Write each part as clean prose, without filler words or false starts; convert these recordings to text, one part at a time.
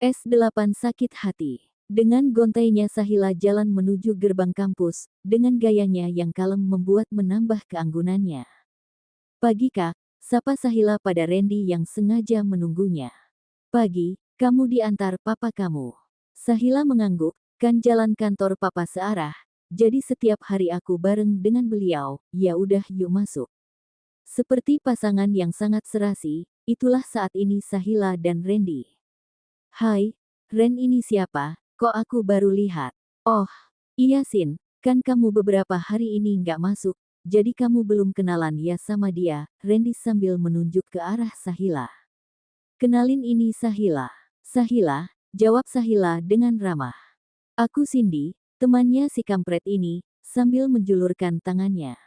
S8 sakit hati. Dengan gontainya Sahila jalan menuju gerbang kampus, dengan gayanya yang kalem membuat menambah keanggunannya. "Pagi Kak," sapa Sahila pada Randy yang sengaja menunggunya. "Pagi, kamu diantar papa kamu." Sahila mengangguk, "Kan jalan kantor papa searah, jadi setiap hari aku bareng dengan beliau, ya udah yuk masuk." Seperti pasangan yang sangat serasi, itulah saat ini Sahila dan Randy. "Hai, Ren, ini siapa? Kok aku baru lihat?" "Oh, iya Sin, kan kamu beberapa hari ini nggak masuk, jadi kamu belum kenalan ya sama dia," Randy sambil menunjuk ke arah Sahila. "Kenalin, ini Sahila." "Sahila," jawab Sahila dengan ramah. "Aku Cindy, temannya si kampret ini," sambil menjulurkan tangannya.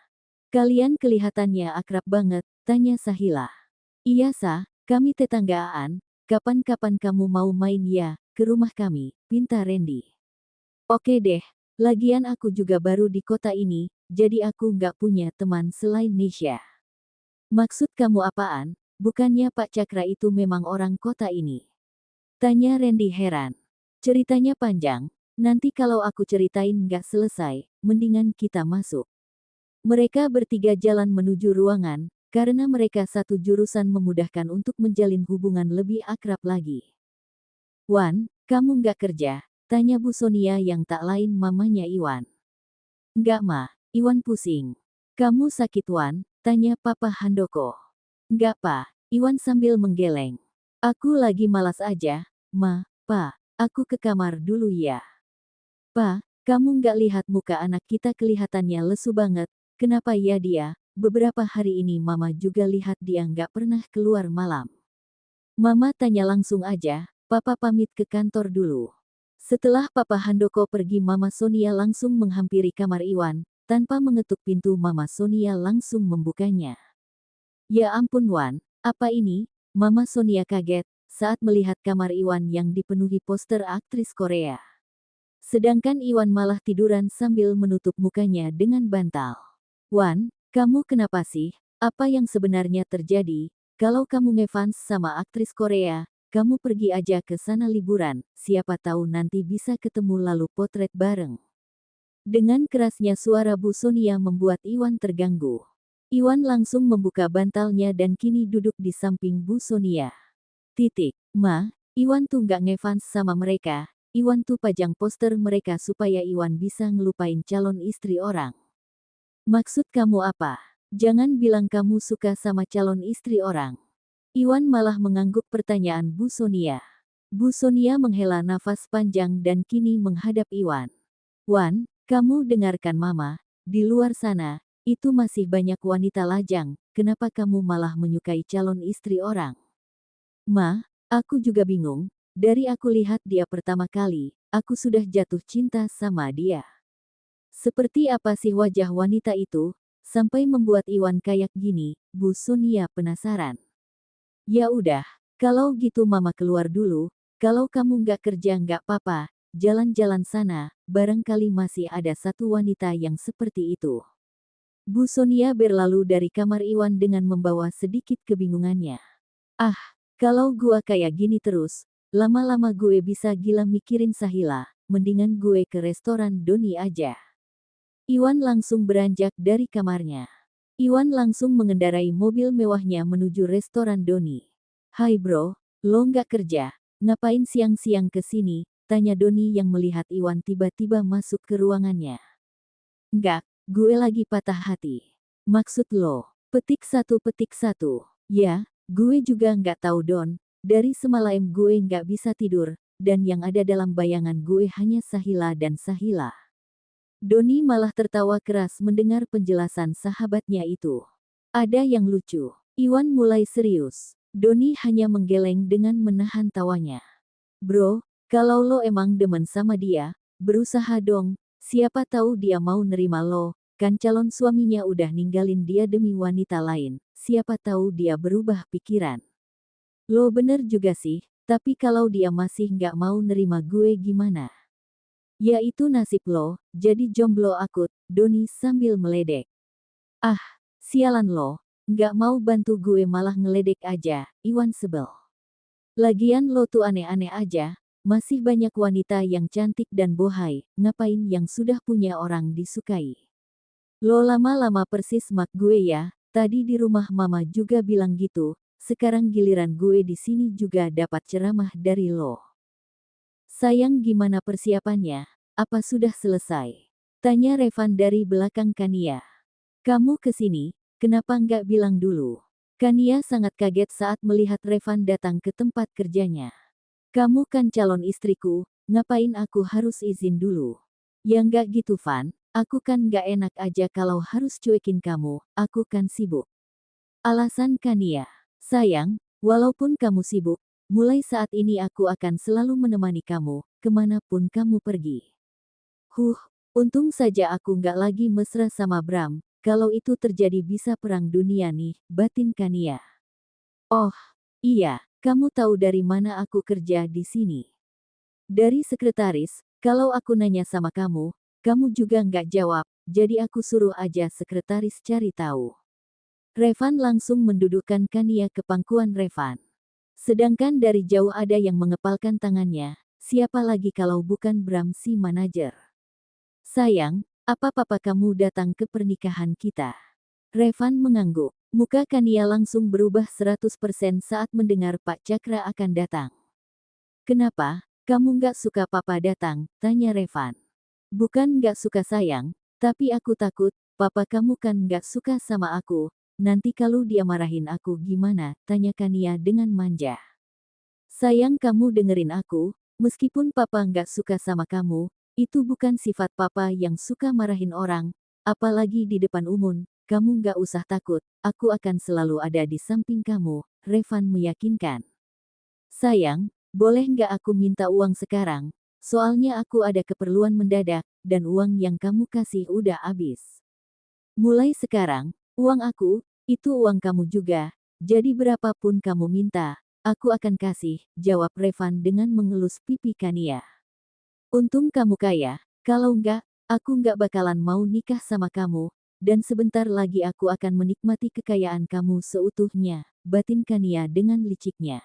"Kalian kelihatannya akrab banget," tanya Sahila. "Iya Sa, kami tetanggaan. Kapan-kapan kamu mau main ya, ke rumah kami," pinta Randy. "Oke deh, lagian aku juga baru di kota ini, jadi aku nggak punya teman selain Nisha." "Maksud kamu apaan? Bukannya Pak Cakra itu memang orang kota ini?" tanya Randy heran. "Ceritanya panjang, nanti kalau aku ceritain nggak selesai, mendingan kita masuk." Mereka bertiga jalan menuju ruangan, karena mereka satu jurusan memudahkan untuk menjalin hubungan lebih akrab lagi. "Wan, kamu nggak kerja?" tanya Bu Sonia yang tak lain mamanya Iwan. "Nggak Ma, Iwan pusing." "Kamu sakit Wan?" tanya Papa Handoko. "Nggak Pa," Iwan sambil menggeleng. "Aku lagi malas aja, Ma, Pa, aku ke kamar dulu ya." "Pa, kamu nggak lihat muka anak kita kelihatannya lesu banget, kenapa ya dia? Beberapa hari ini Mama juga lihat dia nggak pernah keluar malam." "Mama tanya langsung aja, Papa pamit ke kantor dulu." Setelah Papa Handoko pergi, Mama Sonia langsung menghampiri kamar Iwan, tanpa mengetuk pintu Mama Sonia langsung membukanya. "Ya ampun Wan, apa ini?" Mama Sonia kaget, saat melihat kamar Iwan yang dipenuhi poster aktris Korea. Sedangkan Iwan malah tiduran sambil menutup mukanya dengan bantal. "Wan, kamu kenapa sih? Apa yang sebenarnya terjadi? Kalau kamu ngefans sama aktris Korea, kamu pergi aja ke sana liburan, siapa tahu nanti bisa ketemu lalu potret bareng." Dengan kerasnya suara Bu Sonia membuat Iwan terganggu. Iwan langsung membuka bantalnya dan kini duduk di samping Bu Sonia. "Ma, Iwan tuh nggak ngefans sama mereka, Iwan tuh pajang poster mereka supaya Iwan bisa ngelupain calon istri orang." "Maksud kamu apa? Jangan bilang kamu suka sama calon istri orang." Iwan malah mengangguk pertanyaan Bu Sonia. Bu Sonia menghela nafas panjang dan kini menghadap Iwan. "Wan, kamu dengarkan Mama, di luar sana, itu masih banyak wanita lajang, kenapa kamu malah menyukai calon istri orang?" "Ma, aku juga bingung, dari aku lihat dia pertama kali, aku sudah jatuh cinta sama dia." "Seperti apa sih wajah wanita itu, sampai membuat Iwan kayak gini?" Bu Sonia penasaran. "Ya udah, kalau gitu Mama keluar dulu, kalau kamu nggak kerja nggak apa-apa, jalan-jalan sana, barangkali masih ada satu wanita yang seperti itu." Bu Sonia berlalu dari kamar Iwan dengan membawa sedikit kebingungannya. "Ah, kalau gua kayak gini terus, lama-lama gue bisa gila mikirin Sahila, mendingan gue ke restoran Doni aja." Iwan langsung beranjak dari kamarnya. Iwan langsung mengendarai mobil mewahnya menuju restoran Doni. "Hai bro, lo nggak kerja? Ngapain siang-siang ke sini?" tanya Doni yang melihat Iwan tiba-tiba masuk ke ruangannya. "Nggak, gue lagi patah hati." "Maksud lo?" Petik satu. "Ya, gue juga nggak tahu Don, dari semalam gue nggak bisa tidur, dan yang ada dalam bayangan gue hanya Sahila dan Sahila." Doni malah tertawa keras mendengar penjelasan sahabatnya itu. "Ada yang lucu." Iwan mulai serius. Doni hanya menggeleng dengan menahan tawanya. "Bro, kalau lo emang demen sama dia, berusaha dong, siapa tahu dia mau nerima lo, kan calon suaminya udah ninggalin dia demi wanita lain, siapa tahu dia berubah pikiran." "Lo bener juga sih, tapi kalau dia masih nggak mau nerima gue gimana?" "Ya itu nasib lo, jadi jomblo akut," Doni sambil meledek. "Ah, sialan lo, nggak mau bantu gue malah ngeledek aja," Iwan sebel. "Lagian lo tuh aneh-aneh aja, masih banyak wanita yang cantik dan bohai, ngapain yang sudah punya orang disukai. Lo lama-lama persis mak gue ya, tadi di rumah mama juga bilang gitu, sekarang giliran gue di sini juga dapat ceramah dari lo. Sayang gimana persiapannya, apa sudah selesai? Tanya Revan dari belakang Kania. Kamu kesini, kenapa nggak bilang dulu? Kania sangat kaget saat melihat Revan datang ke tempat kerjanya. Kamu kan calon istriku, ngapain aku harus izin dulu? Ya nggak gitu Van, aku kan nggak enak aja kalau harus cuekin kamu, aku kan sibuk. Alasan Kania, sayang, walaupun kamu sibuk, mulai saat ini aku akan selalu menemani kamu, kemanapun kamu pergi. Untung saja aku nggak lagi mesra sama Bram, kalau itu terjadi bisa perang dunia nih, batin Kania. Oh, iya, kamu tahu dari mana aku kerja di sini? Dari sekretaris, kalau aku nanya sama kamu, kamu juga nggak jawab, jadi aku suruh aja sekretaris cari tahu. Revan langsung mendudukkan Kania ke pangkuan Revan. Sedangkan dari jauh ada yang mengepalkan tangannya, siapa lagi kalau bukan Bram si manajer. Sayang, apa papa kamu datang ke pernikahan kita? Revan mengangguk. Muka Kania langsung berubah 100% saat mendengar Pak Cakra akan datang. Kenapa, kamu nggak suka papa datang? Tanya Revan. Bukan nggak suka sayang, tapi aku takut, papa kamu kan nggak suka sama aku. Nanti kalau dia marahin aku gimana? Tanya Kania dengan manja. Sayang kamu dengerin aku, meskipun papa nggak suka sama kamu, itu bukan sifat papa yang suka marahin orang, apalagi di depan umum, kamu nggak usah takut, aku akan selalu ada di samping kamu, Revan meyakinkan. Sayang, boleh nggak aku minta uang sekarang? Soalnya aku ada keperluan mendadak, dan uang yang kamu kasih udah habis. Mulai sekarang, uang aku, itu uang kamu juga, jadi berapapun kamu minta, aku akan kasih, jawab Revan dengan mengelus pipi Kania. Untung kamu kaya, kalau enggak, aku nggak bakalan mau nikah sama kamu, dan sebentar lagi aku akan menikmati kekayaan kamu seutuhnya, batin Kania dengan liciknya.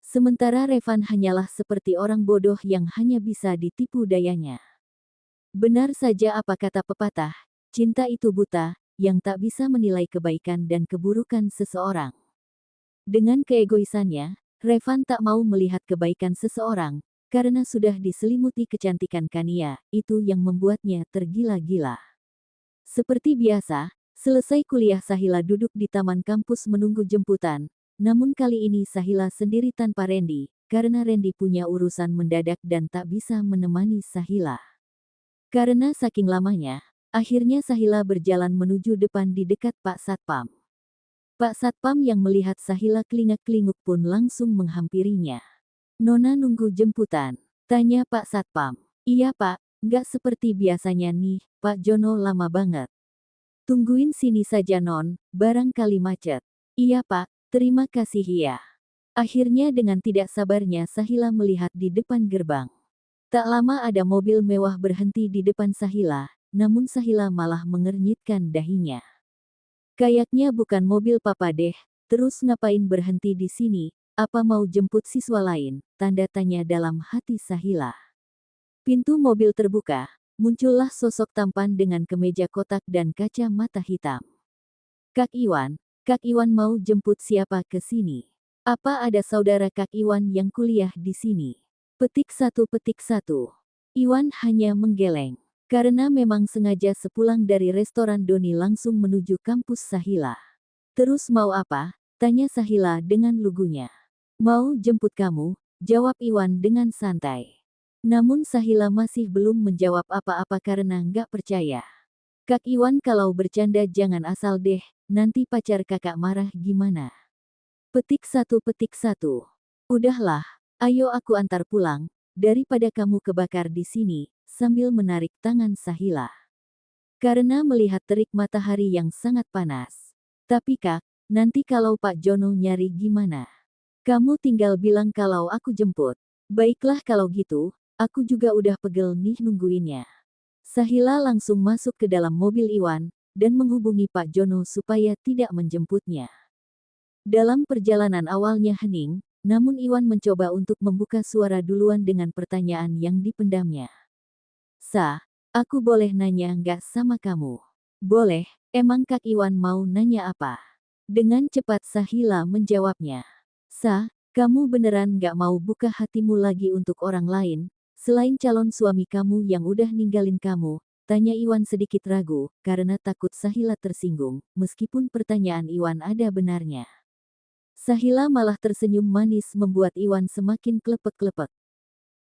Sementara Revan hanyalah seperti orang bodoh yang hanya bisa ditipu dayanya. Benar saja apa kata pepatah, cinta itu buta, yang tak bisa menilai kebaikan dan keburukan seseorang. Dengan keegoisannya, Revan tak mau melihat kebaikan seseorang, karena sudah diselimuti kecantikan Kania, itu yang membuatnya tergila-gila. Seperti biasa, selesai kuliah Sahila duduk di taman kampus menunggu jemputan, namun kali ini Sahila sendiri tanpa Randy, karena Randy punya urusan mendadak dan tak bisa menemani Sahila. Karena saking lamanya, akhirnya Sahila berjalan menuju depan di dekat Pak Satpam. Pak Satpam yang melihat Sahila kelingak-kelinguk pun langsung menghampirinya. Nona nunggu jemputan, tanya Pak Satpam. Iya Pak, nggak seperti biasanya nih, Pak Jono lama banget. Tungguin sini saja non, barangkali macet. Iya Pak, terima kasih ya. Akhirnya dengan tidak sabarnya Sahila melihat di depan gerbang. Tak lama ada mobil mewah berhenti di depan Sahila, namun Sahila malah mengernyitkan dahinya. Kayaknya bukan mobil papa deh, terus ngapain berhenti di sini, apa mau jemput siswa lain, tanda tanya dalam hati Sahila. Pintu mobil terbuka, muncullah sosok tampan dengan kemeja kotak dan kacamata hitam. Kak Iwan mau jemput siapa ke sini? Apa ada saudara Kak Iwan yang kuliah di sini? Petik 1. Iwan hanya menggeleng. Karena memang sengaja sepulang dari restoran Doni langsung menuju kampus Sahila. Terus mau apa? Tanya Sahila dengan lugunya. Mau jemput kamu, jawab Iwan dengan santai. Namun Sahila masih belum menjawab apa-apa karena nggak percaya. Kak Iwan kalau bercanda jangan asal deh, nanti pacar kakak marah gimana? Petik 1. Udahlah, ayo aku antar pulang, daripada kamu kebakar di sini, sambil menarik tangan Sahila. Karena melihat terik matahari yang sangat panas. Tapi Kak, nanti kalau Pak Jono nyari gimana? Kamu tinggal bilang kalau aku jemput. Baiklah kalau gitu, aku juga udah pegel nih nungguinnya. Sahila langsung masuk ke dalam mobil Iwan, dan menghubungi Pak Jono supaya tidak menjemputnya. Dalam perjalanan awalnya hening, Namun Iwan mencoba untuk membuka suara duluan dengan pertanyaan yang dipendamnya. Sa, aku boleh nanya nggak sama kamu? Boleh, emang Kak Iwan mau nanya apa? Dengan cepat Sahila menjawabnya. Sa, kamu beneran nggak mau buka hatimu lagi untuk orang lain, selain calon suami kamu yang udah ninggalin kamu? Tanya Iwan sedikit ragu, karena takut Sahila tersinggung, meskipun pertanyaan Iwan ada benarnya. Sahila malah tersenyum manis membuat Iwan semakin klepek-klepek.